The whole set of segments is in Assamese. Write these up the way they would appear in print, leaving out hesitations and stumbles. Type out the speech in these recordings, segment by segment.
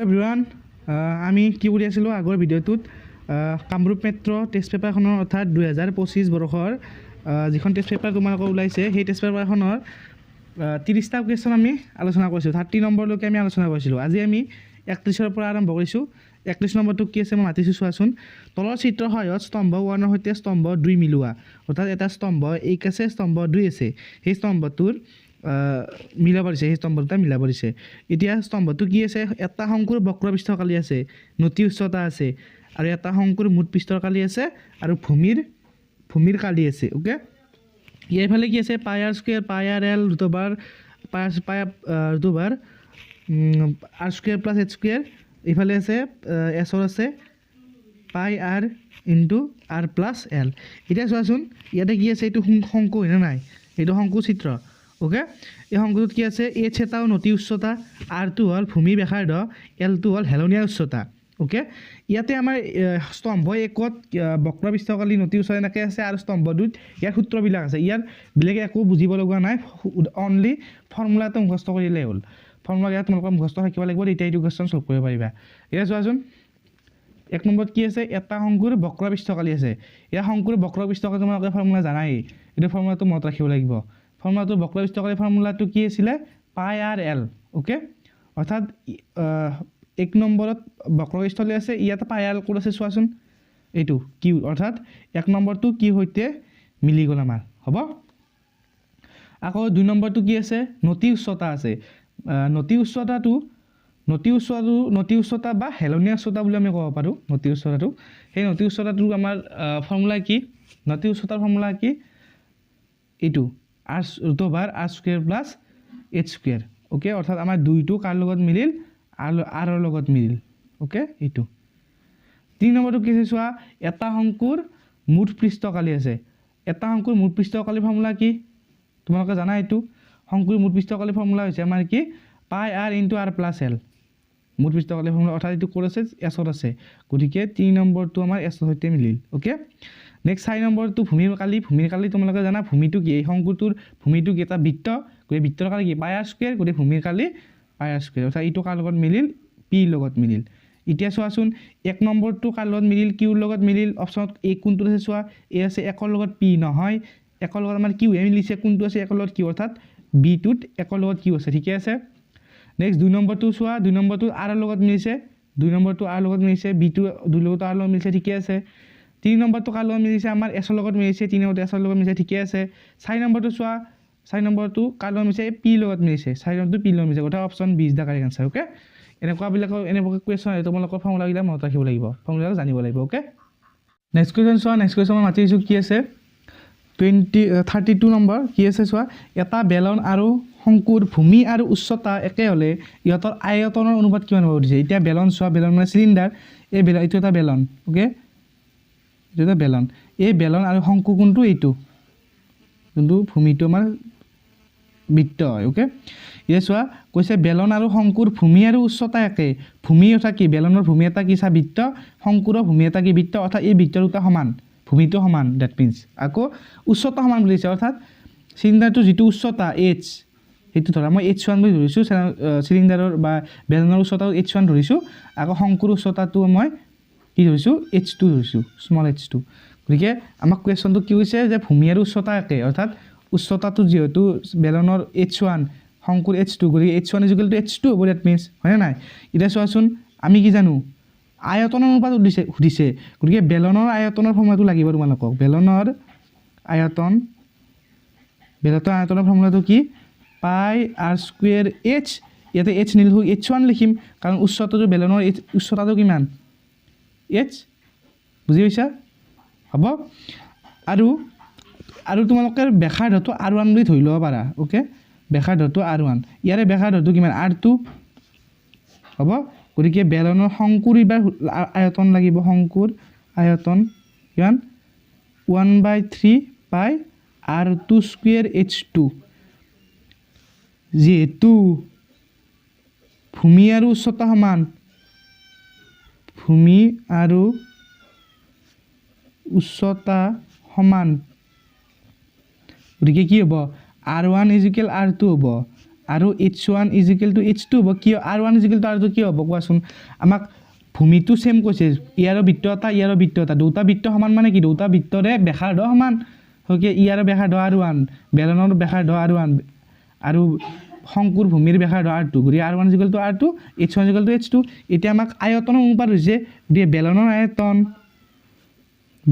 এভৰিৱান আমি কি কৰি আছিলোঁ আগৰ ভিডিঅ'টোত কামৰূপ মেট্ৰ' টেষ্ট পেপাৰখনৰ অৰ্থাৎ 2025 বৰ্ষৰ যিখন টেষ্ট পেপাৰ তোমালোকৰ ওলাইছে সেই টেষ্ট পেপাৰখনৰ 30টা কুৱেশ্যন আমি আলোচনা কৰিছিলোঁ 30 নম্বৰলৈকে আমি আলোচনা কৰিছিলোঁ। আজি আমি 31ৰ পৰা আৰম্ভ কৰিছোঁ। 31 নম্বৰটো কি আছে মই মাতিছোঁ চোৱাচোন। তলৰ চিত্ৰৰ সহায়ত স্তম্ভ 1ৰ সৈতে স্তম্ভ 2 মিলোৱা, অৰ্থাৎ এটা স্তম্ভ 1 আছে স্তম্ভ 2 আছে, সেই স্তম্ভটোৰ মিলাব দিছে, সেই স্তম্ভ দুটা মিলাব দিছে। এতিয়া স্তম্ভটো কি আছে, এটা শংকুৰ বক্ৰ পৃষ্ঠকালি আছে, নতি উচ্চতা আছে, আৰু এটা শংকুৰ মুঠ পৃষ্ঠকালি আছে, আৰু ভূমিৰ কালি আছে। অ'কে, ইয়াৰফালে কি আছে, pi r square pi r l root over r square plus h square, এইফালে আছে এছৰ আছে pi r into r plus l. এতিয়া চোৱাচোন ইয়াতে কি আছে, এইটো শংকু হয়নে নাই, এইটো শংকু চিত্ৰ। অ'কে, এই শংকুটোত কি আছে, এইচ এটাও নতি উচ্চতা, আৰটো হ'ল ভূমি ব্যাসাৰ্ধ, এলটো হ'ল হেলনীয়া উচ্চতা। অ'কে, ইয়াতে আমাৰ স্তম্ভ 1ত বক্ৰ পৃষ্ঠকালি নতি উচ্চতা এনেকৈ আছে, আৰু স্তম্ভ 2ত ইয়াৰ সূত্ৰবিলাক আছে। ইয়াৰ বেলেগ একো বুজিব লগা নাই, অনলি ফৰ্মুলাটো মুখস্থ কৰিলেই হ'ল। ফৰ্মুলাকেইটা তোমালোকৰ মুখস্থ থাকিব লাগিব, তেতিয়া এইটো কুৱেশ্যন চল্ভ কৰিব পাৰিবা। এতিয়া চোৱাচোন 1 নম্বৰত কি আছে, এটা শংকুৰ বক্ৰ পৃষ্ঠকালি আছে। ইয়াৰ শংকুৰ বক্ৰ পৃষ্ঠকালি তোমালোকে ফৰ্মুলা জানাই, এইটো ফৰ্মুলাটো মনত ৰাখিব লাগিব। ফৰ্মুলাটো বক্ৰ পৃষ্ঠকালি ফৰ্মুলাটো কি আছিলে, পাই আৰ এল। অ'কে, অৰ্থাৎ 1 নম্বৰত বক্ৰ পৃষ্ঠকালি আছে, ইয়াতে পাই আৰ ক'ত আছে চোৱাচোন, এইটো কিউ, অৰ্থাৎ 1 নম্বৰটো কিউ সৈতে মিলি গ'ল আমাৰ। হ'ব, আকৌ 2 নম্বৰটো কি আছে, নতি উচ্চতা আছে। নতি উচ্চতা বা হেলনীয়া উচ্চতা বুলি আমি ক'ব পাৰোঁ। নতি উচ্চতাটো, সেই নতি উচ্চতাটোৰ আমাৰ ফৰ্মুলা কি, নতি উচ্চতাৰ ফৰ্মুলা কি, এইটো r root over r square plus h square. Okay, অৰ্থাৎ আমাৰ 2টো কাৰ লগত মিলিল, আৰৰ লগত মিলিল। অ'কে, এইটো 3 নম্বৰটো কি আছে চোৱা, এটা শংকুৰ মুঠ পৃষ্ঠকালি আছে। এটা শংকুৰ মুঠ পৃষ্ঠকালি ফৰ্মুলা কি তোমালোকে জানা, এইটো শংকুৰ মুঠ পৃষ্ঠকালি ফৰ্মুলা হৈছে আমাৰ কি, পাই r into r plus L. মুঠ পৃষ্ঠকালি ফৰ্মুলা, অৰ্থাৎ এইটো ক'ত আছে, এছত আছে, গতিকে 3 নম্বৰটো আমাৰ এছৰ সৈতে মিলিল। অ'কে, নেক্সট 4 নম্বৰটো ভূমিৰ কালি তোমালোকে জানা, ভূমিটো কি, এই শংকুটোৰ ভূমিটো কি, এটা বৃত্ত, গতিকে বৃত্তৰ কালি কি, পাই আৰ স্কুৱেৰ, গতিকে ভূমিৰ কালি পাই আৰ স্কুৱেৰ, অৰ্থাৎ এইটো কাৰ লগত মিলিল, পিৰ লগত মিলিল। এতিয়া চোৱাচোন 1 নম্বৰটো কাৰ লগত মিলিল, কিউৰ লগত মিলিল। অপশ্যনত এ কোনটো আছে চোৱা, এ আছে 1ৰ লগত পি, নহয় 1ৰ লগত আমাৰ কিউহে মিলিছে, কোনটো আছে 1ৰ লগত কিউ, অৰ্থাৎ বিটোত 1ৰ লগত কিউ আছে, ঠিকে আছে। নেক্সট 2 নম্বৰটো চোৱা, 2 নম্বৰটো আৰৰ লগত মিলিছে, 2 নম্বৰটো আৰৰ লগত মিলিছে, বিটো 2 লগত আৰৰ লগত মিলিছে, ঠিকে আছে। 3 নম্বৰটো কাৰ লগত মিলিছে, আমাৰ এছৰ লগত মিলিছে, 3 নম্বৰটো এছৰ লগত মিলিছে, ঠিকে আছে। 4 নম্বৰটো চোৱা, 4 নম্বৰটো কাৰ লগত মিলিছে, পিৰ লগত মিলিছে, 4 নম্বৰটো পিৰ লগত মিলিছে, অৰ্থাৎ option B is the correct answer. Okay, এনেকুৱা কুৱেশ্যন আহিলে তোমালোকৰ ফৰ্মুলাবিলাক মনত ৰাখিব লাগিব, ফৰ্মুলাবিলাক জানিব লাগিব। অ'কে, নেক্সট কুৱেশ্যন চোৱা, নেক্সট কুৱেশ্যন মই মাতি দিছোঁ, কি আছে 32 নম্বৰ, কি আছে চোৱা, এটা বেলন আৰু শংকুৰ ভূমি আৰু উচ্চতা একে হ'লে ইহঁতৰ আয়তনৰ অনুপাত কিমান হ'ব দিছে। এতিয়া বেলন চোৱা, বেলন মানে চিলিণ্ডাৰ, এইটো এটা বেলন। অ'কে, এইটো এটা বেলন, এই বেলন আৰু শংকু কোনটো, এইটো যোনটো ভূমিটো আমাৰ বৃত্ত হয়। অ'কে, এতিয়া চোৱা কৈছে বেলন আৰু শংকুৰ ভূমি আৰু উচ্চতা একে। ভূমি অৰ্থাৎ কি, বেলনৰ ভূমি এটা কি চা বৃত্ত, শংকুৰৰ ভূমি এটা কি বৃত্ত, অৰ্থাৎ এই বৃত্ত দুটা সমান, ভূমিটো সমান, ডেট মিনছ। আকৌ উচ্চতা সমান বুলিছে, অৰ্থাৎ চিলিণ্ডাৰটোৰ যিটো উচ্চতা এইচ, সেইটো ধৰা মই H1 বুলি ধৰিছোঁ, চিলিণ্ডাৰৰ বা বেলনৰ উচ্চতাটো H1 ধৰিছোঁ, আকৌ শংকুৰ উচ্চতাটো মই কি ধৰিছোঁ, H2 ধৰিছোঁ, স্মল h2। গতিকে আমাক কুৱেশ্যনটো কি কৈছে যে ভূমি আৰু উচ্চতা একে, অৰ্থাৎ উচ্চতাটো যিহেতু বেলনৰ H1, শংকুৰ H2, গতিকে H1 = H2 হ'ব, ডেট মিনছ, হয়নে নাই। এতিয়া চোৱাচোন আমি কি জানো, আয়তনৰ অনুপাত সুধিছে, গতিকে বেলনৰ আয়তনৰ ফৰ্মুলাটো লাগিব তোমালোকক। বেলনৰ আয়তনৰ ফৰ্মুলাটো কি, পাই আৰ স্কুৱেৰ এইচ, ইয়াতে এইচ নিলিখোঁ, H1 লিখিম, কাৰণ উচ্চতাটো বেলনৰ উচ্চতাটো কিমান, এইচ, বুজি পাইছা। হ'ব, আৰু তোমালোকে ব্যাসাৰ্ধটো R1 বুলি ধৰি ল'ব পাৰা। অ'কে, ব্যাসাৰ্ধটো R1, ইয়াৰে ব্যাসাৰ্ধটো কিমান, R2 হ'ব। গতিকে বেলনৰ শংকুৰ এইবাৰ আয়তন লাগিব, শংকুৰ আয়তন কিমান, 1/3 পাই R2 স্কুৱেৰ H2। যিহেতু ভূমি আৰু উচ্চতা সমান, ভূমি আৰু উচ্চতা সমান, গতিকে কি হ'ব, R1 = R2 হ'ব, আৰু H1 = H2 হ'ব কিয় R1 = R2 কিয় হ'ব কোৱাচোন আমাক ভূমিটো সেম কৈছে ইয়াৰ বৃত্ত এটা দুটা বৃত্ত সমান মানে কি দুটা বৃত্তৰে ব্যাসাৰ্ধ সমান হকে ইয়াৰ ব্যাসাৰ্ধ R1 বেলনৰ ব্যাসাৰ্ধ R1 আৰু শংকুৰ ভূমিৰ ব্যাসাৰ্ধ R2 গৰি R1 = R2 H1 = H2 এতিয়া আমাক আয়তনৰ অনুপাত হৈছে গৰি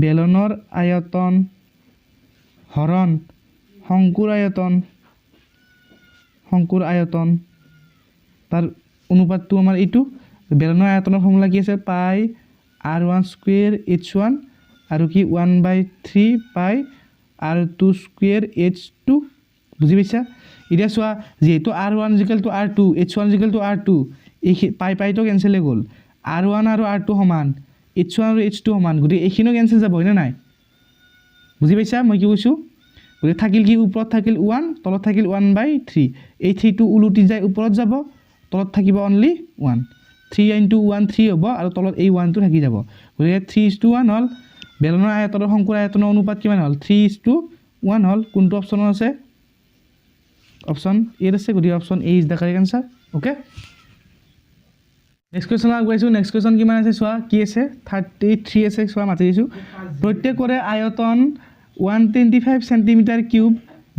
বেলনৰ আয়তন হৰণ শংকুৰ আয়তন তাৰ অনুপাতটো আমাৰ এইটো বেলনৰ আয়তনৰ ফৰ্মুলা কি আছে পাই r1² h1 আৰু কি 1/3 পাই r2² h2 বুজি পাইছা এতিয়া চোৱা যেহেতু r1 = r2 h1 = r2 এই পাইটো কেনসেল হৈ গ'ল r1 আৰু r2 সমান h1 আৰু h2 সমান গতি এইখিনিও কেনসেল যাব হয়নে নাই বুজি পাইছা মই কি কৈছো গতি থাকিল কি ওপৰত থাকিল 1 তলত থাকিল 1/3 এই 3 টো উলুটি যায় ওপৰত যাব তলত থাকিব অনলি 1 3 * 1 3 হ'ব আৰু তলত এই 1 টো থাকি যাব গতি 3:1 হল বেলনৰ আয়তনৰ শংকুৰ আয়তনৰ অনুপাত কিমান হল 3:1 হল কোনটো অপচন আছে অপচন এ আছে গতি option A is the correct answer okay next question আগবাইছো নেক্সট কোৱেশ্চন কিমান আছে চোৱা কি আছে 33 আছে চোৱা মাতি দিছো প্ৰত্যেকৰে আয়তন 125 সেন্টিমিটাৰ কিউব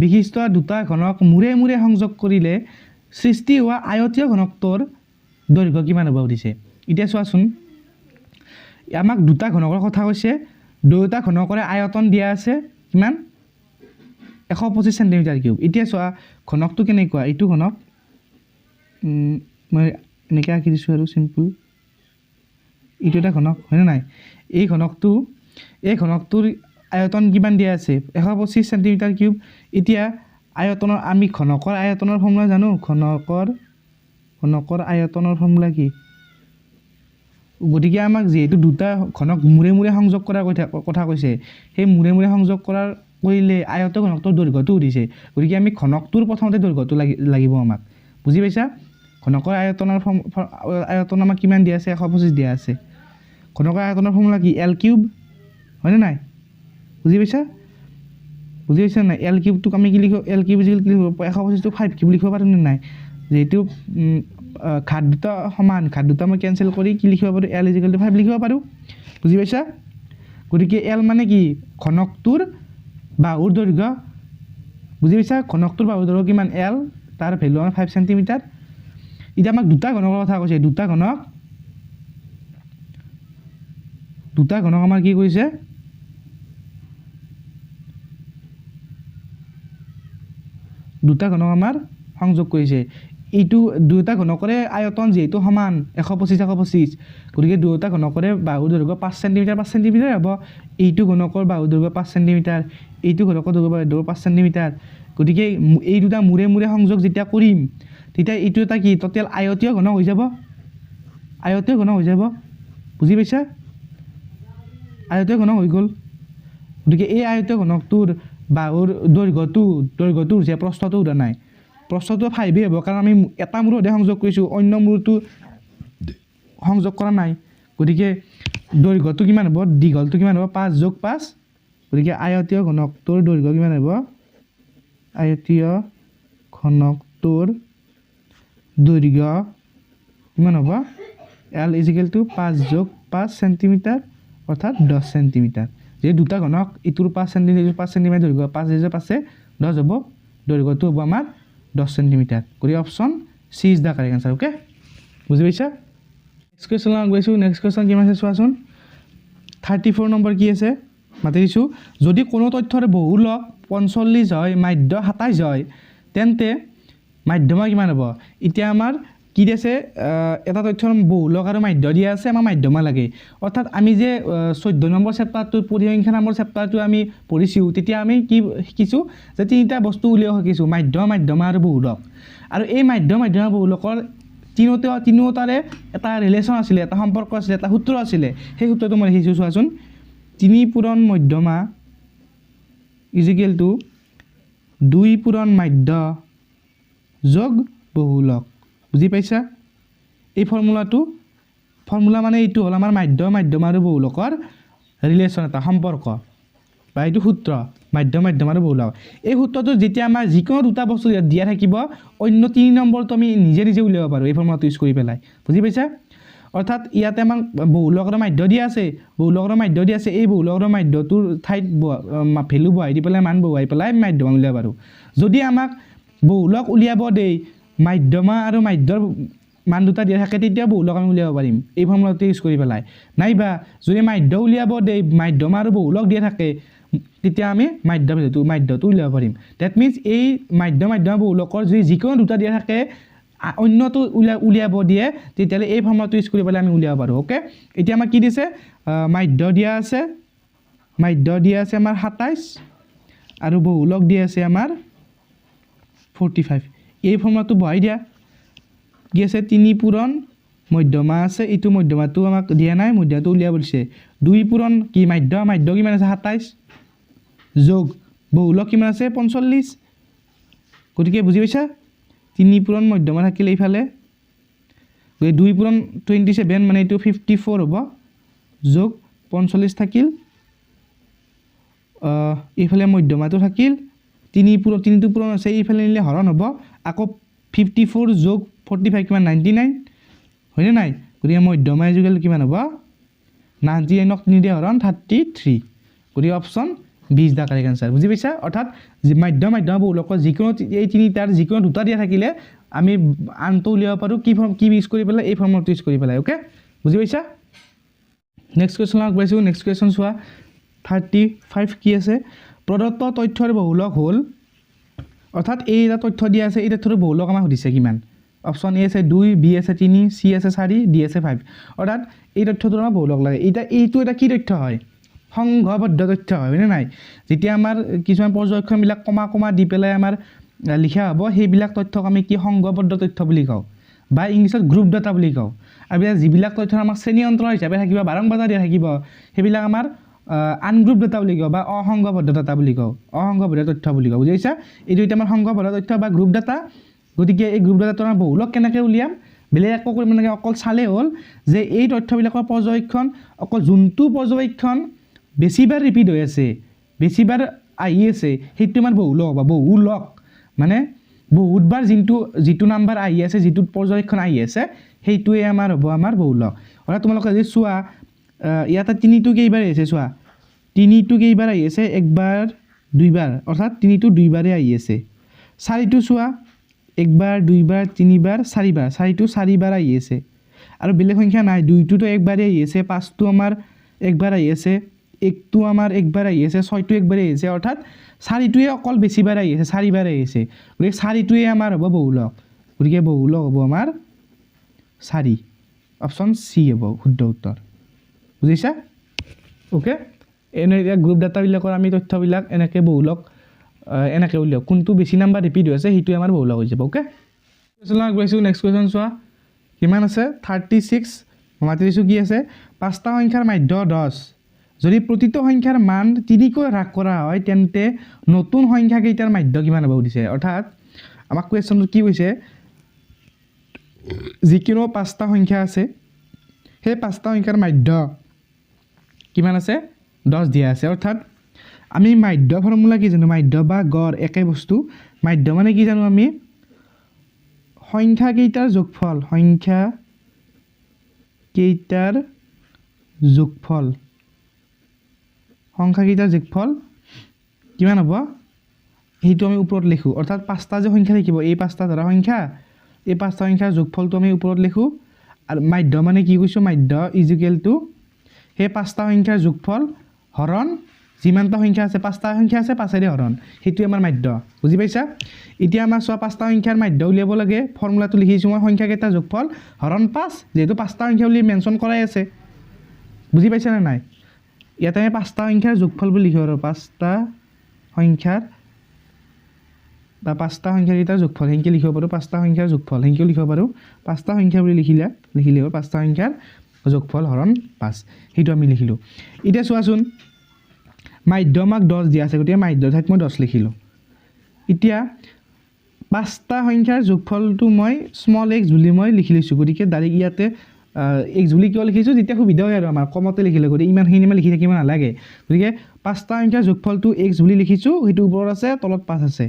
বিশিষ্ট দুটা ঘনক মুৰে মুৰে সংযোগ কৰিলে সৃষ্টি হোৱা আয়তীয় ঘনকটোৰ দৈৰ্ঘ্য কিমান হ'ব দিছে এতিয়া চোৱাচোন আমাক দুটা ঘনকৰ কথা কৈছে দুটা ঘনকৰে আয়তন দিয়া আছে কিমান 125 সেন্টিমিটাৰ কিউব এতিয়া চোৱা ঘনকটো কেনেকুৱা এইটো ঘনক মই এনেকৈ আঁকি দিছোঁ আৰু সিম্পল এইটো এটা ঘনক হয়নে নাই এই ঘনকটোৰ আয়তন কিমান দিয়া আছে 125 সেন্টিমিটাৰ কিউব এতিয়া আয়তনৰ আমি ঘনকৰ আয়তনৰ ফৰ্মুলা জানো ঘনকৰ আয়তনৰ ফৰ্মুলা কি গতিকে আমাক যেহেতু দুটা ঘনক মুৰে মুৰে সংযোগ কৰাৰ কথা কৈছে সেই মুৰে মুৰে সংযোগ কৰাৰ কৰিলে আয়ত ঘনকটোৰ দৈৰ্ঘ্যটো দিছে গতিকে আমি ঘনকটোৰ প্ৰথমতে দৈৰ্ঘ্যটো লাগিব আমাক বুজি পাইছা ঘনকৰ আয়তনৰ আয়তন আমাক কিমান দিয়া আছে 125 দিয়া আছে ঘনকৰ আয়তনৰ ফৰ্মুলা কি L কিউব হয়নে নাই বুজি পাইছা নাই L কিউবটো আমি কি লিখো L কিউব কি লিখো 125 টো 5 কিউব লিখিব পাৰো নাই যেহেতু ঘাত দুটা সমান ঘাত দুটা মই কেনসেল কৰি কি লিখিব পাৰো L = 5 লিখিব পাৰো বুজি পাইছা গতিকে L মানে কি ঘনকটোৰ বাহুৰ দৈৰ্ঘ্য বুজি পাইছা ঘনকটোৰ বাহুৰ দৈৰ্ঘ্য কিমান L তাৰ ভ্যালু 5 সেন্টিমিটাৰ এতিয়া আমাক দুটা ঘনকৰ কথা কৈছে দুটা ঘনক আমাৰ কি কৈছে দুটা ঘনক আমাৰ সংযোগ কৰিছে এইটো দুটা ঘনকৰে আয়তন যেহেতু সমান 125 গতিকে দুটা ঘনকৰে বাহুৰ দৈৰ্ঘ্য 5 সেন্টিমিটাৰ হ'ব এইটো ঘনকৰ বাহুৰ দৈৰ্ঘ্য 5 সেন্টিমিটাৰ এইটো ঘনকৰ দৈৰ্ঘ্য 5 সেন্টিমিটাৰ গতিকে এই দুটা মুৰে মুৰে সংযোগ যেতিয়া কৰিম তেতিয়া এইটো এটা কি টোটাল আয়তীয় ঘনক হৈ যাব বুজি পাইছা আয়তীয় ঘনক হৈ গ'ল গতিকে এই আয়তীয় ঘনকটোৰ বাহুৰ দৈৰ্ঘ্যটো যে প্ৰস্থটো উৰা নাই প্ৰস্থটো 5 হ'ব কাৰণ আমি এটা মূৰতে সংযোগ কৰিছো অন্য মূৰটো সংযোগ কৰা নাই গতিকে দৈৰ্ঘ্যটো কিমান হ'ব দীঘলটো কিমান হ'ব 5 + 5 গতিকে আয়তীয় ঘনকটোৰ দৈৰ্ঘ্য কিমান হ'ব আয়তীয় ঘনকটোৰ দৈৰ্ঘ্য কিমান হ'ব L = 5 + 5 সেন্টিমিটাৰ অৰ্থাৎ 10 সেন্টিমিটাৰ যে দুটা ঘনক ইটোৰ 5 সেন্টিমিটাৰ দৈৰ্ঘ্য 5 × 5 10 হ'ব দৈৰ্ঘ্যটো হ'ব আমাৰ 10 সেন্টিমিটাৰ কৰি option C is the correct answer okay বুজি পাইছা নেক্সট কোৱেশ্চন আগবাইছো নেক্সট কোৱেশ্চন কিমান আছে চোৱাচোন 34 নম্বৰ কি আছে মাতি দিছো যদি কোনো তথ্যৰ বহুলক 45 হয় মাধ্য 27 হয় তেন্তে মাধ্যমা কিমান হ'ব এতিয়া আমাৰ কি দিছে এটা তথ্যৰ বহুলক আৰু মাধ্য দিয়া আছে আমাৰ মাধ্যমা লাগে অৰ্থাৎ আমি যে 14 নম্বৰ চেপ্টাৰটো পৰিসংখ্যা নামৰ চেপ্টাৰটো আমি পঢ়িছো তেতিয়া আমি কি শিকিছো যে তিনিটা বস্তু উলিয়াব শিকিছো মাধ্যমা আৰু বহুলক আৰু এই মাধ্যমা বহুলকৰ তিনিওটাৰে এটা ৰিলেচন আছিল এটা সম্পৰ্ক আছিল এটা সূত্ৰ আছিল সেই সূত্ৰটো মই লিখিছো চোৱাচোন 3 পূৰণ মধ্যমা = 2 পূৰণ মাধ্য যোগ বহুলক বুজি পাইছা এই ফৰ্মুলা মানে এইটো হল আমাৰ মাধ্যমা আৰু বহুলকৰ ৰিলেচন এটা সম্পৰ্ক বা এইটো সূত্ৰ মাধ্যম আৰু বহুলক এই সূত্ৰটো যেতিয়া আমাৰ যিকোনো দুটা বস্তু দিয়া থাকিব অন্য 3 নম্বৰটো আমি নিজে নিজে উলিয়াব পাৰোঁ এই ফৰ্মুলাটো ইউজ কৰি পেলাই বুজি পাইছা অৰ্থাৎ ইয়াতে আমাক বহুলক আৰু মাধ্য দিয়া আছে এই বহুলক আৰু মাধ্যটোৰ ঠাইত ভ্যালু বহাই দি পেলাই মান বহাই পেলাই মাধ্যম উলিয়াব পাৰোঁ যদি আমাক বহুলক উলিয়াব দেই মাধ্যম আৰু মাধ্যৰ মান দুটা দিয়া থাকে তেতিয়া বহুলক আমি উলিয়াব পাৰিম এই ফৰ্মুলাটো ইউজ কৰি পেলাই নাইবা যদি মাধ্য উলিয়াব দেই মাধ্যম আৰু বহুলক দিয়া থাকে তেতিয়া আমি মাধ্যটো উলিয়াব পাৰিম দ্যাট মিন্স এই মাধ্যম বহুলকৰ যদি যিকোনো দুটা দিয়া থাকে অন্যটো উলিয়াব দিয়ে তেতিয়াহ'লে এই ফৰ্মুলাটো ইউজ কৰি পেলাই আমি উলিয়াব পাৰোঁ ওকে এতিয়া আমাক কি দিছে মাধ্য দিয়া আছে আমাৰ 27 আৰু বহুলক দিয়া আছে আমাৰ 45 এই ফৰ্মুলাটো বহাই দিয়া কি আছে 3 পূৰণ মধ্যমা আছে এইটো মধ্যমাটো আমাক দিয়া নাই মধ্যমাটো উলিয়াব দিছে 2 পূৰণ কি মাধ্য কিমান আছে 27 যোগ বহুলক কিমান আছে 45 গতিকে বুজি পাইছা 3 পূৰণ মধ্যমা থাকিলে এইফালে 2 পূৰণ 27 মানে এইটো 54 হ'ব যোগ 45 থাকিল এইফালে মধ্যমাটো থাকিল 3টো পূৰণ আছে এইফালে নিলে হৰণ হ'ব আকৌ 54 যোগ 45 কিমান 99 হয়নে নাই গতিকে মধ্যমা যোগেল কিমান হ'ব 99ক 3 দিয়ে হৰণ 33 গতিকে অপশ্যন 20 দা কাৰেক্ট আনসাৰ বুজি পাইছা অৰ্থাৎ মাধ্যম বহুলকৰ যিকোনো এই তিনিটাৰ যিকোনো দুটা দিয়া থাকিলে আমি আনটো উলিয়াব পাৰোঁ কি ইউজ কৰি পেলাই এই ফৰ্মুলাটো ইউজ কৰি পেলাই ওকে বুজি পাইছা নেক্সট কোৱেশ্যন আগবাঢ়িছোঁ নেক্সট কোৱেশ্যন চোৱা 35 কি আছে প্ৰদত্ত তথ্যৰ বহুলক হ'ল অৰ্থাৎ এই এটা তথ্য দিয়া আছে এই তথ্যৰ বহুলক আমাক সুধিছে কিমান অপশ্যন এ আছে 2 বি আছে 3 সি আছে 4 ডি আছে 5 অৰ্থাৎ এই তথ্যটোৰ আমাক বহুলক লাগে এইটো এটা কি তথ্য হয় সংঘবদ্ধ তথ্য হয়নে নাই যেতিয়া আমাৰ কিছুমান পৰ্যবেক্ষণবিলাক কমা দি পেলাই আমাৰ লিখা হ'ব সেইবিলাক তথ্যক আমি কি সংঘবদ্ধ তথ্য বুলি কওঁ বা ইংলিছত গ্ৰুপ ডাটা বুলি কওঁ আৰু যিবিলাক তথ্য আমাক শ্ৰেণী অন্তৰ হিচাপে থাকিব বাৰংবাৰ দিয়া থাকিব সেইবিলাক আমাৰ আনগ্ৰুপ ডাটা বুলি কওঁ বা অসংঘবদ্ধ ডাটা বুলি কওঁ অসংঘবদ্ধ তথ্য বুলি কওঁ বুজি পাইছা এইটো এতিয়া আমাৰ সংঘবদ্ধ তথ্য বা গ্ৰুপ ডাটা গতিকে এই গ্ৰুপ ডাটাটো আমাৰ বহুলক কেনেকৈ উলিয়াম বেলেগ একো কৰিব নালাগে অকল চালে হ'ল যে এই তথ্যবিলাকৰ পৰ্যবেক্ষণ অকল যোনটো পৰ্যবেক্ষণ বেছিবাৰ ৰিপিট হৈ আছে বেছিবাৰ আহি আছে সেইটো আমাৰ বহুলক বা বহুলক মানে বহুতবাৰ যিটো নাম্বাৰ আহি আছে যিটো পৰ্যবেক্ষণ আহি আছে সেইটোৱে আমাৰ হ'ব আমাৰ বহুলক অৰ্থাৎ তোমালোকে যদি চোৱা ইয়াতে 3টো কেইবাৰ আহিছে চোৱা 3টো কেইবাৰ আহি আছে একবাৰ দুইবাৰ অৰ্থাৎ 3টো দুইবাৰে আহি আছে 4টো চোৱা একবাৰ দুইবাৰ তিনিবাৰ চাৰিবাৰ 4টো 4বাৰ আহি আছে আৰু বেলেগ সংখ্যা নাই 2টোতো একবাৰে আহি আছে 5টো আমাৰ একবাৰ আহি আছে 1টো আমাৰ একবাৰ আহি আছে 6টো একবাৰ আহি আছে অৰ্থাৎ 4টোৱে অকল বেছিবাৰ আহি আছে 4বাৰ আহি আছে গতিকে 4টোৱে আমাৰ হ'ব বহুলক গতিকে বহুলক হ'ব আমাৰ 4 অপশ্যন চি হ'ব শুদ্ধ উত্তৰ বুজিছা ওকে এনে গ্ৰুপ ডাটাবিলাকৰ আমি তথ্যবিলাক এনেকৈ বহুলক এনেকৈ উলিয়াওঁ কোনটো বেছি নাম্বাৰ ৰিপিট হৈ আছে সেইটোৱে আমাৰ বহুলক হৈ যাব ওকে আগবাঢ়িছোঁ নেক্সট কুৱেশ্যন চোৱা কিমান আছে 36 মাতি দিছোঁ কি আছে 5টা সংখ্যাৰ মাধ্য 10 যদি প্ৰতিটো সংখ্যাৰ মান 3কৈ হ্ৰাস কৰা হয় তেন্তে নতুন সংখ্যা কেইটাৰ মাধ্য কিমান হ'ব সুধিছে অৰ্থাৎ আমাক কুৱেশ্যনটো কি কৈছে যিকোনো 5টা সংখ্যা আছে সেই 5টা সংখ্যাৰ মাধ্য কিমান আছে 10 দিয়া আছে অৰ্থাৎ আমি মাধ্য ফৰ্মুলা কি জানো মাধ্য বা গড় একে বস্তু মাধ্য মানে কি জানো আমি সংখ্যা কেইটাৰ যোগফল কিমান হ'ব সেইটো আমি ওপৰত লিখোঁ অৰ্থাৎ 5টা যে সংখ্যা লিখিব এই 5টা ধৰা সংখ্যা এই 5টা সংখ্যাৰ যোগফলটো আমি ওপৰত লিখোঁ আৰু মাধ্য মানে কি কৈছোঁ মাধ্য ইজিকেল টু সেই 5টা সংখ্যাৰ যোগফল হৰণ যিমানটা সংখ্যা আছে 5টা সংখ্যা আছে 5এৰে হৰণ সেইটোৱে আমাৰ মাধ্য বুজি পাইছা এতিয়া আমাৰ চোৱা 5টা সংখ্যাৰ মাধ্য উলিয়াব লাগে ফৰ্মুলাটো লিখিছোঁ মই সংখ্যা কেইটা যোগফল হৰণ 5 যিহেতু 5টা সংখ্যা বুলি মেনশ্যন কৰাই আছে বুজি পাইছা নে নাই ইয়াতে আমি 5টা সংখ্যাৰ যোগফল বুলি লিখিব আৰু 5টা সংখ্যাৰ বা 5টা সংখ্যাকেইটাৰ যোগফল সেনেকৈ লিখিব পাৰোঁ 5টা সংখ্যাৰ যোগফল সেনেকৈও লিখিব পাৰোঁ 5টা সংখ্যা বুলি লিখিলে হ'ল 5টা সংখ্যাৰ যোগফল হৰণ 5 সেইটো আমি লিখিলোঁ এতিয়া চোৱাচোন মাধ্য আমাক 10 দিয়া আছে গতিকে মাধ্য ঠাইত মই 10 লিখিলোঁ এতিয়া 5টা সংখ্যাৰ যোগফলটো মই স্মল x বুলি মই লিখি লৈছোঁ গতিকে ডাইৰেক্ট ইয়াতে এক্স বুলি কিয় লিখিছোঁ যেতিয়া সুবিধা হয় আৰু আমাৰ কমতে লিখিলে গতিকে ইমানখিনি লিখি থাকিব নালাগে গতিকে 5টা সংখ্যাৰ যোগফলটো এক্স বুলি লিখিছোঁ সেইটো ওপৰত আছে তলত 5 আছে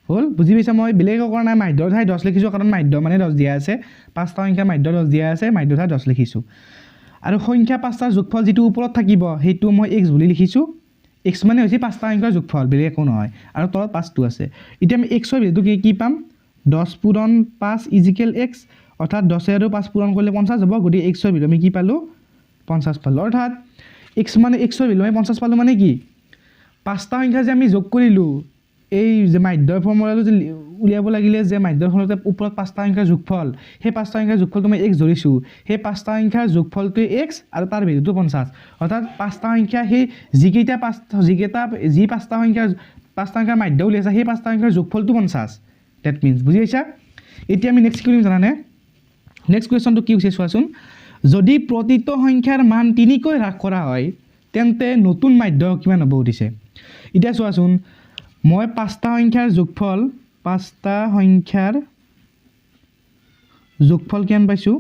হ'ল বুজি পাইছা মই বেলেগ কৰা নাই মাধ্যৰ ঠাই 10 লিখিছোঁ কাৰণ মাধ্য মানে 10 দিয়া আছে 5টা সংখ্যা মাধ্য 10 দিয়া আছে মাধ্য ঠাই 10 লিখিছোঁ আৰু সংখ্যা 5টাৰ যোগফল যিটো ওপৰত থাকিব সেইটো মই এক্স বুলি লিখিছোঁ এক্স মানে হৈছে 5টা সংখ্যাৰ যোগফল বেলেগ একো নহয় আৰু তলত 5টো আছে এতিয়া আমি এক্সৰ ভেলুটো কি পাম 10 পূৰণ 5 ইজিকেল এক্স অৰ্থাৎ 10 আৰু 5 পূৰণ কৰিলে 50 হ'ব গতিকে এক্সৰ ভেলু আমি কি পালোঁ 50 পালোঁ অৰ্থাৎ এক্স মানে এক্সৰ ভেলু আমি 50 পালোঁ মানে কি 5টা সংখ্যা যে আমি যোগ কৰিলোঁ এই যে মাধ্যৰ ফৰ্মুলাটো যে উলিয়াব লাগিলে যে মাধ্যৰ ফৰ্মুলাতে ওপৰত 5টা সংখ্যাৰ যোগফল সেই 5টা সংখ্যাৰ যোগফলটো মই এক্স ধৰিছোঁ সেই 5টা সংখ্যাৰ যোগফলটোৱে এক্স আৰু তাৰ ভেলুটো 50 অৰ্থাৎ 5টা সংখ্যা সেই যি 5টা সংখ্যাৰ মাধ্য উলিয়াইছে সেই 5টা সংখ্যাৰ যোগফলটো 50 ডেট মিনছ বুজি পাইছা এতিয়া আমি নেক্সট কৰিম জানানে নেক্সট কুৱেশ্যনটো কি হৈছে চোৱাচোন যদি প্ৰতিটো সংখ্যাৰ মান 3কৈ হ্ৰাস কৰা হয় তেন্তে নতুন মাধ্য কিমান হ'ব সুধিছে এতিয়া চোৱাচোন মই 5টা সংখ্যাৰ যোগফল কিমান পাইছোঁ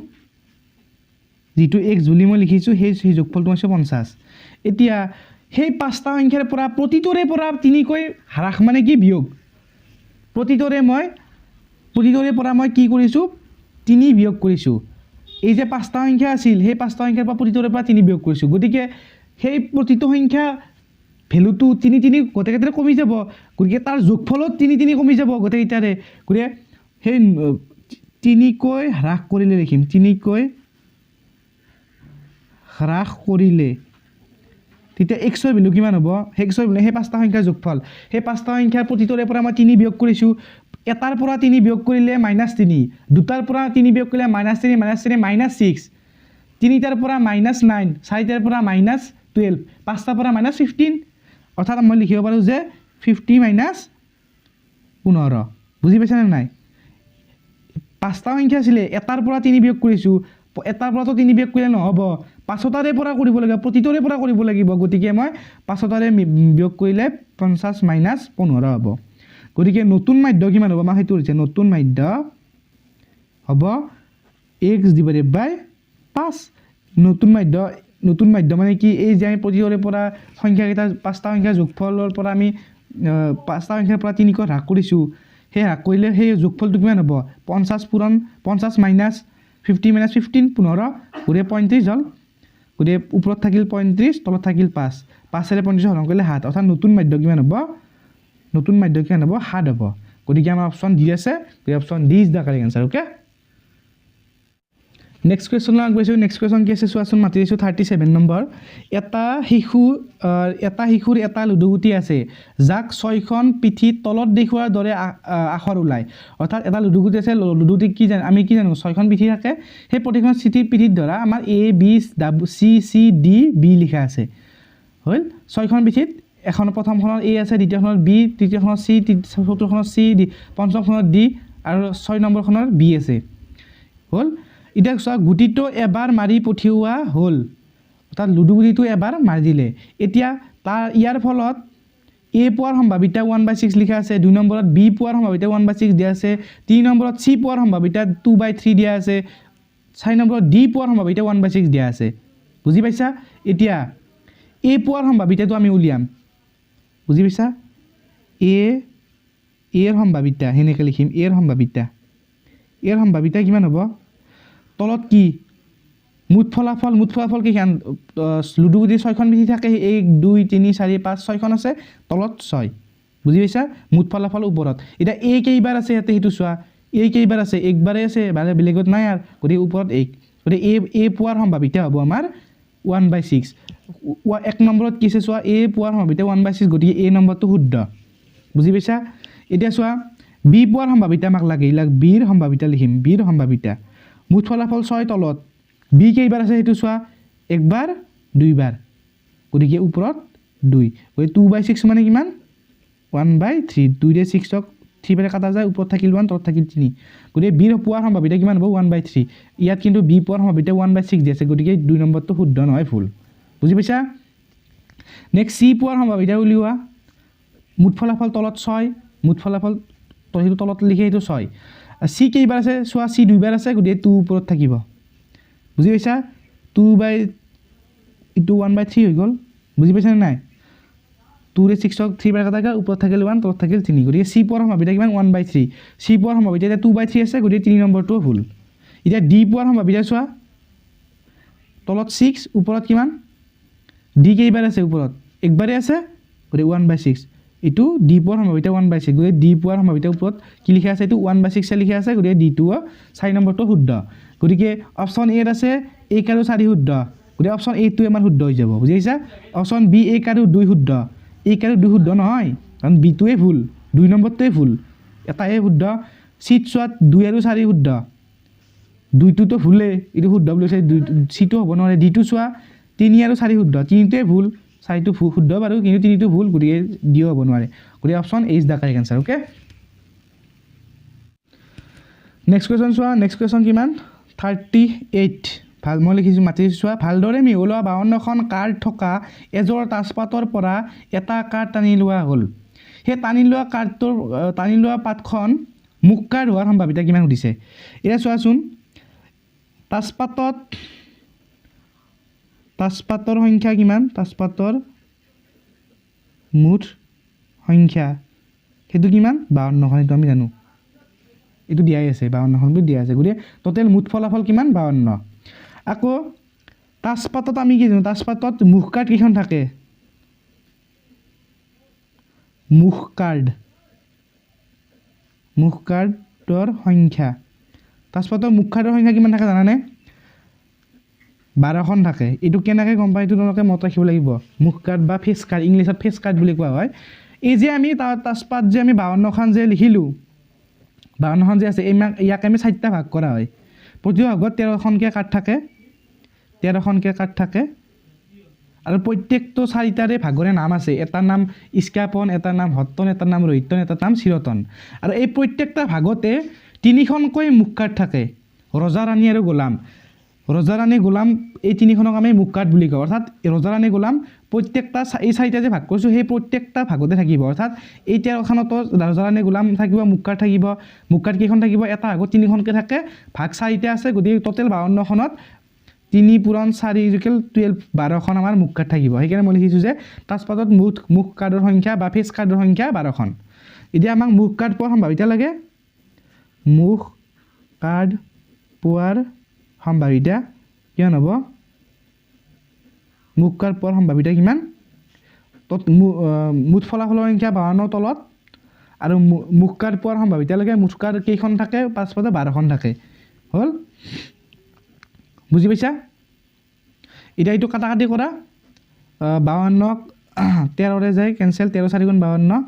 যিটো এক্স বুলি মই লিখিছোঁ সেই যোগফলটো হৈছে 50 এতিয়া সেই 5টা সংখ্যাৰ পৰা প্ৰতিটোৰে পৰা 3কৈ হ্ৰাস মানে কি বিয়োগ প্ৰতিটোৰে পৰা মই কি কৰিছোঁ 3 বিয়োগ কৰিছোঁ এই যে 5টা সংখ্যা আছিল সেই 5টা সংখ্যাৰ পৰা প্ৰতিটোৰে পৰা 3 বিয়োগ কৰিছোঁ গতিকে সেই প্ৰতিটো সংখ্যা ভেলুটো 3 গোটেইকেইটাৰে কমি যাব গতিকে তাৰ যোগফলত 3 কমি যাব গোটেইকেইটাৰে গতিকে সেই 3কৈ হ্ৰাস কৰিলে লিখিম 3কৈ হ্ৰাস কৰিলে তেতিয়া এক্সৰ ভেলু কিমান হ'ব এক্সৰ ভেলু সেই 5টা সংখ্যাৰ যোগফল সেই 5টা সংখ্যাৰ প্ৰতিটোৰে পৰা মই 3 বিয়োগ কৰিছোঁ এটাৰ পৰা 3 বিয়োগ কৰিলে -3 দুটাৰ পৰা 3 বিয়োগ কৰিলে -3 -6 তিনিটাৰ পৰা -9 চাৰিটাৰ পৰা -12 পাঁচটাৰ পৰা -15 অৰ্থাৎ মই লিখিব পাৰোঁ যে 50 - 15 বুজি পাইছানে নাই 5টা সংখ্যা আছিলে এটাৰ পৰা 3 বিয়োগ কৰিছোঁ এটাৰ পৰাতো 3 বিয়োগ কৰিলে নহ'ব পাঁচটাৰে পৰা কৰিব লাগিব প্ৰতিটোৰে পৰা কৰিব লাগিব গতিকে মই পাঁচটাৰে বিয়োগ কৰিলে 50 - 15 হ'ব গতিকে নতুন মাধ্য কিমান হ'ব আমাক সেইটো হৈছে নতুন মাধ্য হ'ব x/5 নতুন মাধ্য মানে কি এই যে আমি প্ৰতিটোৰে পৰা সংখ্যাকেইটা 5টা সংখ্যাৰ যোগফলৰ পৰা আমি 5টা সংখ্যাৰ পৰা 3কৈ হ্ৰাস কৰিছোঁ সেই হ্ৰাস কৰিলে সেই যোগফলটো কিমান হ'ব 50 পূৰণ 50 - 50 - 15 15 গতিকে 35 হ'ল গতিকে ওপৰত থাকিল 35 তলত থাকিল 5 5ৰে 35 হৰণ কৰিলে 7 অৰ্থাৎ নতুন মাধ্য কিমান হ'ব 7 হ'ব গতিকে আমাৰ অপশ্যন ডি আছে গতিকে option D is the correct answer okay next question আগবাঢ়িছোঁ নেক্সট কুৱেশ্যন কি আছে চোৱাচোন মাতি দিছোঁ 37 নম্বৰ এটা শিশুৰ এটা লুডুগুটি আছে যাক 6খন পিঠিত তলত দেখুওৱাৰ দৰে আখৰ ওলায় অৰ্থাৎ এটা লুডুগুটি আছে লুডুগুটি কি জানো আমি কি জানো 6খন পিঠি থাকে সেই প্ৰতিখন পিঠিত ধৰা আমাৰ ABCD B লিখা আছে হ'ল 6খন পিঠিত এখন প্ৰথমখনত A আছে দ্বিতীয়খনত B তৃতীয়খনত C চতুৰ্থখনত C পঞ্চমখনত D আৰু 6 নম্বৰখনত B আছে হ'ল এতিয়া চোৱা গুটিটো এবাৰ মাৰি পঠিওৱা হ'ল অৰ্থাৎ লুডুগুটিটো এবাৰ মাৰি দিলে এতিয়া ইয়াৰ ফলত A পোৱাৰ সম্ভাৱিতা 1/6 লিখা আছে 2 নম্বৰত B পোৱাৰ সম্ভাৱিতা 1/6 দিয়া আছে 3 নম্বৰত C পোৱাৰ সম্ভাৱিতা 2/3 দিয়া আছে 4 নম্বৰত D পোৱাৰ সম্ভাৱিতা 1/6 দিয়া আছে বুজি পাইছা এতিয়া A পোৱাৰ সম্ভাৱিতাটো আমি উলিয়াম বুজি পাইছা এৰ সম্ভাৱিতা হেনেকৈ লিখিম এৰ সম্ভাৱিতা কিমান হ'ব তলত কি মুঠ ফলাফল কি লুডুগুটি 6খন পিঠি থাকে 1 2 3 4 5 6খন আছে তলত 6 বুজি পাইছা মুঠ ফলাফল ওপৰত এটা A কেইবাৰ আছে ইয়াতে সেইটো চোৱা A কেইবাৰ আছে একবাৰে আছে মানে বেলেগত নাই আৰু গতিকে ওপৰত 1 গতিকে A পোৱাৰ সম্ভাৱিতা হ'ব আমাৰ 1/6 এক নম্বৰত কি আছে চোৱা A পোৱাৰ সম্ভাৱিতা 1/6 গতিকে A নম্বৰটো শুদ্ধ বুজি পাইছা এতিয়া চোৱা B পোৱাৰ সম্ভাৱিতা আমাক লাগে ইলাক B ৰ সম্ভাৱিতা লিখিম B ৰ সম্ভাৱিতা মুঠ ফলাফল 6 তলত B কেইবাৰ আছে সেইটো চোৱা একবাৰ দুইবাৰ গতিকে ওপৰত 2 গতিকে 2/6 মানে কিমান 1/3 2 ৰে 6ক 3 বাৰে কাটা যায় ওপৰত থাকিল 1 তলত থাকিল 3 গতিকে B ৰ পোৱাৰ সম্ভাৱিতা কিমান হ'ব 1/3 ইয়াত কিন্তু B পোৱাৰ সম্ভাৱিতা 1/6 দি আছে গতিকে 2 নম্বৰটো শুদ্ধ নহয় ভুল বুজি পাইছা নেক্সট C পোৱাৰ সম্ভাৱিতা উলিওৱা মুঠ ফলাফল তলত 6 মুঠ ফলাফল তলত লিখে সেইটো 6 C কেইবাৰ আছে চোৱা C দুইবাৰ আছে গতিকে 2 ওপৰত থাকিব বুজি পাইছা 2/1/3 হৈ গ'ল বুজি পাইছানে নাই 2 6ক 3 বাৰ কাটা গ'ল ওপৰত থাকিল 1 তলত থাকিল 3 গতিকে চি পোৱাৰ সম্ভাৱিতা কিমান 1/3 চি পোৱাৰ সম্ভাৱিতা এতিয়া 2/3 আছে গতিকে 3 নম্বৰটো ভুল এতিয়া ডি পোৱাৰ সম্ভাৱিতা চোৱা তলত 6 ওপৰত কিমান ডি কেইবাৰ আছে ওপৰত একবাৰে আছে গতিকে 1/6 এইটো ডি পোৱাৰ সম্ভাৱিতা 1/6 গতিকে ডি পোৱাৰ সম্ভাৱিতা ওপৰত কি লিখা আছে এইটো 1/6 লিখা আছে গতিকে ডিটো 4 নম্বৰটো শুদ্ধ গতিকে অপশ্যন এত আছে 1 আৰু 4 শুদ্ধ গতিকে অপশ্যন এ টো আমাৰ শুদ্ধ হৈ যাব বুজি পাইছা অপশ্যন বি 1 আৰু 2 শুদ্ধ 1 আৰু 2 শুদ্ধ নহয় কাৰণ বি টোৱে ভুল 2 নম্বৰটোৱে ভুল এটাহে শুদ্ধ চিট চোৱাত 2 আৰু 4 শুদ্ধ 2টো তো ভুলে এইটো শুদ্ধ বুলি কৈছে চিটো হ'ব নোৱাৰে ডিটো চোৱা 3 আৰু 4 শুদ্ধ 3টোৱে ভুল 4টো শুদ্ধ বাৰু কিন্তু 3টো ভুল গতিকে ডিও হ'ব নোৱাৰে গতিকে option A is the correct answer okay next question চোৱা নেক্সট কোৱেশ্চন কিমান 38 ভাল মই লিখিছোঁ মাতি চোৱা ভালদৰে মিহলোৱা 52খন কাৰ্ড থকা এজোৰ তাজপাতৰ পৰা এটা কাৰ্ড টানি লোৱা হ'ল সেই টানি লোৱা পাতখন মুখ কাৰ্ড হোৱাৰ সম্ভাৱিতা কিমান সুধিছে এতিয়া চোৱাচোন তাজপাতৰ সংখ্যা কিমান তাজপাতৰ মুঠ সংখ্যা সেইটো কিমান 52খন এইটো আমি জানো এইটো দিয়াই আছে 52খন বুলি দিয়া আছে গতিকে টোটেল মুঠ ফলাফল কিমান 52 আকৌ তাজপাতত আমি কি জানো তাজপাতত মুখ কাৰ্ড কেইখন থাকে মুখ কাৰ্ডৰ সংখ্যা তাজপাতৰ মুখ কাৰ্ডৰ সংখ্যা কিমান থাকে জানানে 12খন থাকে এইটো কেনেকৈ গম পায় এইটো তোমালোকে মনত ৰাখিব লাগিব মুখ কাৰ্ড বা ফেচ কাৰ্ড ইংলিছত ফেচ কাৰ্ড বুলি কোৱা হয় এই যে আমি তাজপাত যে আমি 52খন যে লিখিলোঁ 52খন যে আছে ইয়াক আমি 4টা ভাগ কৰা হয় প্ৰতি ভাগত 13খনকৈ কাৰ্ড থাকে আৰু প্ৰত্যেকটো 4টাৰে ভাগৰে নাম আছে এটাৰ নাম ইস্কাপন এটাৰ নাম হটন এটাৰ নাম ৰোহিতন এটাৰ নাম চিৰতন আৰু এই প্ৰত্যেকটা ভাগতে 3খনকৈ মুখ কাৰ্ড থাকে ৰজা ৰাণী আৰু গোলাম এই 3খনক আমি মুখ কাৰ্ড বুলি কওঁ অৰ্থাৎ ৰজা ৰাণী গোলাম প্ৰত্যেকটা এই 4টা যে ভাগ কৰিছোঁ সেই প্ৰত্যেকটা ভাগতে থাকিব অৰ্থাৎ এই 13খনতো ৰজা ৰাণী গোলাম থাকিব মুখ কাৰ্ড কেইখন থাকিব এটা ভাগত 3খনকৈ থাকে ভাগ 4টা আছে গতিকে টোটেল 52খনত 3 পূৰণ 4 ইকুৱেল 12 12খন আমাৰ মুখ কাৰ্ড থাকিব সেইকাৰণে মই লিখিছোঁ যে তাজপাতত মুখ কাৰ্ডৰ সংখ্যা বা ফেচ কাৰ্ডৰ সংখ্যা 12খন এতিয়া আমাক মুখ কাৰ্ড পোৱাৰ সম্ভাৱিতা লাগে মুখ কাৰ্ড পোৱাৰ সম্ভাৱিতা কিমান হ'ব মুখ কাৰ্ড পোৱাৰ সম্ভাৱিতা কিমান মুঠ ফলাফলৰ সংখ্যা 52 তলত আৰু মুখ কাৰ্ড পোৱাৰ সম্ভাৱিতা লাগে মুঠ কাৰ্ড কেইখন থাকে তাজপাতত 12খন থাকে হ'ল বুজি পাইছা এতিয়া এইটো কাটাকাটি কৰা 52ক 13ৰে যায় কেনচেল 13 4 গুণ 52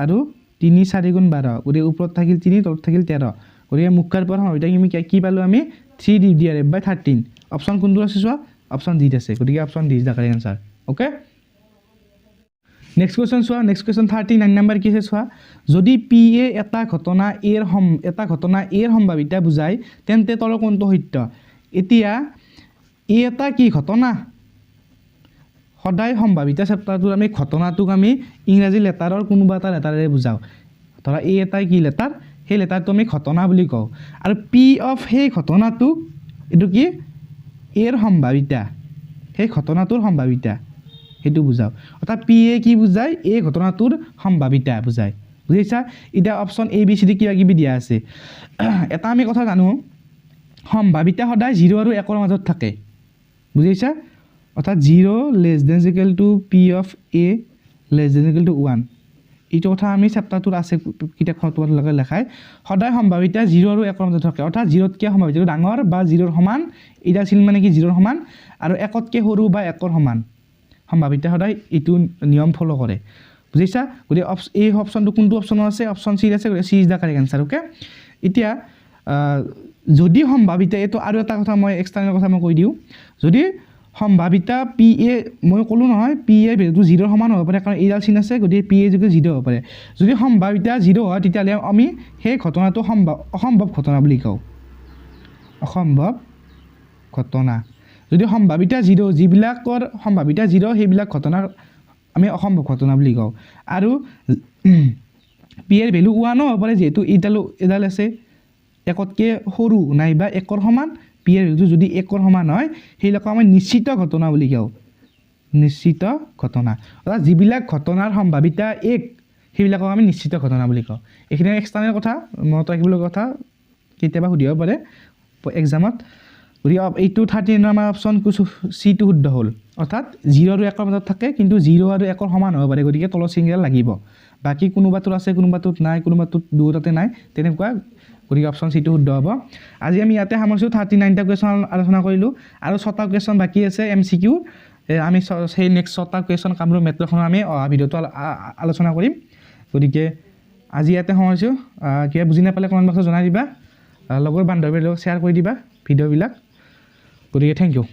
আৰু 3 4 গুণ 12 গতিকে ওপৰত থাকিল 3 তলত থাকিল 13 গতিকে মুখ কাৰ্ড পোৱাৰ সম্ভাৱিতা আমি কি পালোঁ আমি 3/13 অপশ্যন কোনটো আছে চোৱা অপশ্যন ডি আছে গতিকে option D is the correct answer okay next question চোৱা নেক্সট কোৱেশ্চন 39 নম্বৰ কি আছে চোৱা যদি পি এ এটা ঘটনা এৰ সম্ভাৱিতা বুজায় তেন্তে তলৰ কোনটো সত্য এতিয়া এ এটা কি ঘটনা সদায় সম্ভাৱিতা চেপ্টাৰটোৰ আমি ঘটনাটোক আমি ইংৰাজী লেটাৰৰ কোনোবা এটা লেটাৰেৰে বুজাওঁ ধৰা এ এটাই কি লেটাৰ সেই লেটাৰটো আমি ঘটনা বুলি কওঁ আৰু পি অফ সেই ঘটনাটোক এইটো কি এৰ সম্ভাৱিতা সেই ঘটনাটোৰ সম্ভাৱিতা সেইটো বুজাওঁ অৰ্থাৎ পি এ কি বুজায় এই ঘটনাটোৰ সম্ভাৱিতা বুজায় বুজিছা এতিয়া option A B C D কিবা কিবি দিয়া আছে এটা আমি কথা জানো সম্ভাৱিতা সদায় 0 আৰু 1ৰ মাজত থাকে বুজিছা অৰ্থাৎ 0 <= পি অফ এ <= 1 এইটো কথা আমি চেপ্টাৰটোত আছে কিতাপখনত তোমালোকে লেখাই সদায় সম্ভাৱিতা 0 আৰু 1ৰ মাজত থাকে অৰ্থাৎ 0তকৈ সম্ভাৱিতাটো ডাঙৰ বা 0ৰ সমান এটা আছিল মানে কি 0ৰ সমান আৰু 1তকৈ সৰু বা 1ৰ সমান সম্ভাৱিতা সদায় এইটো নিয়ম ফ'ল' কৰে বুজিছা গতিকে এই অপশ্যনটো কোনটো অপশ্যনৰ আছে অপশ্যন চি আছে গতিকে C is the correct answer okay এতিয়া যদি সম্ভাৱিতা এইটো আৰু এটা কথা মই এক্সটাৰ্নেল কথা মই কৈ দিওঁ যদি সম্ভাৱিতা পি এ মই ক'লোঁ নহয় পি এ ভেলুটো 0ৰ সমান হ'ব পাৰে কাৰণ এইডাল চিন আছে গতিকে পি এ যোগে 0 হ'ব পাৰে যদি সম্ভাৱিতা 0 হয় তেতিয়াহ'লে আমি সেই ঘটনাটো অসম্ভৱ ঘটনা বুলি কওঁ অসম্ভৱ ঘটনা যদি সম্ভাৱিতা 0 যিবিলাকৰ সম্ভাৱিতা 0 সেইবিলাক ঘটনাৰ আমি অসম্ভৱ ঘটনা বুলি কওঁ আৰু পি এৰ ভেলু 1 হ'ব পাৰে যিহেতু এডাল আছে 1তকৈ সৰু নাইবা 1ৰ সমান পি এৰ ভেলুটো যদি 1ৰ সমান হয় সেইবিলাকক আমি নিশ্চিত ঘটনা বুলি কওঁ নিশ্চিত ঘটনা অৰ্থাৎ যিবিলাক ঘটনাৰ সম্ভাৱিতা 1 সেইবিলাকক আমি নিশ্চিত ঘটনা বুলি কওঁ এইখিনি এক্সটাৰ্নেল কথা মনত ৰাখিবলৈ কথা কেতিয়াবা সুধিব পাৰে এক্সামত গতিকে এইটো 39 আমাৰ অপশ্যন চিটো শুদ্ধ হ'ল অৰ্থাৎ 0 আৰু 1ৰ মাজত থাকে কিন্তু 0 আৰু 1ৰ সমান হ'ব পাৰে গতিকে তলৰ চিনকেইডাল লাগিব বাকী কোনোবাটোত আছে কোনোবাটোত নাই কোনোবাটোত দুয়োটাতে নাই তেনেকুৱা গতিকে অপশ্যন চিটো শুদ্ধ হ'ব আজি আমি ইয়াতে সামৰিছোঁ 39টা কুৱেশ্যন আলোচনা কৰিলোঁ আৰু 6টা কুৱেশ্যন বাকী আছে MCQ আমি সেই নেক্সট 6টা কুৱেশ্যন কামৰূপ মেট্ৰ'খনৰ আমি অহা ভিডিঅ'টো আলোচনা কৰিম গতিকে আজি ইয়াতে সামৰিছোঁ কিবা বুজি নাপালে কমেণ্ট বক্সত জনাই দিবা লগৰ বান্ধৱীৰ লগত শ্বেয়াৰ কৰি দিবা ভিডিঅ'বিলাক গতিকে থেংক ইউ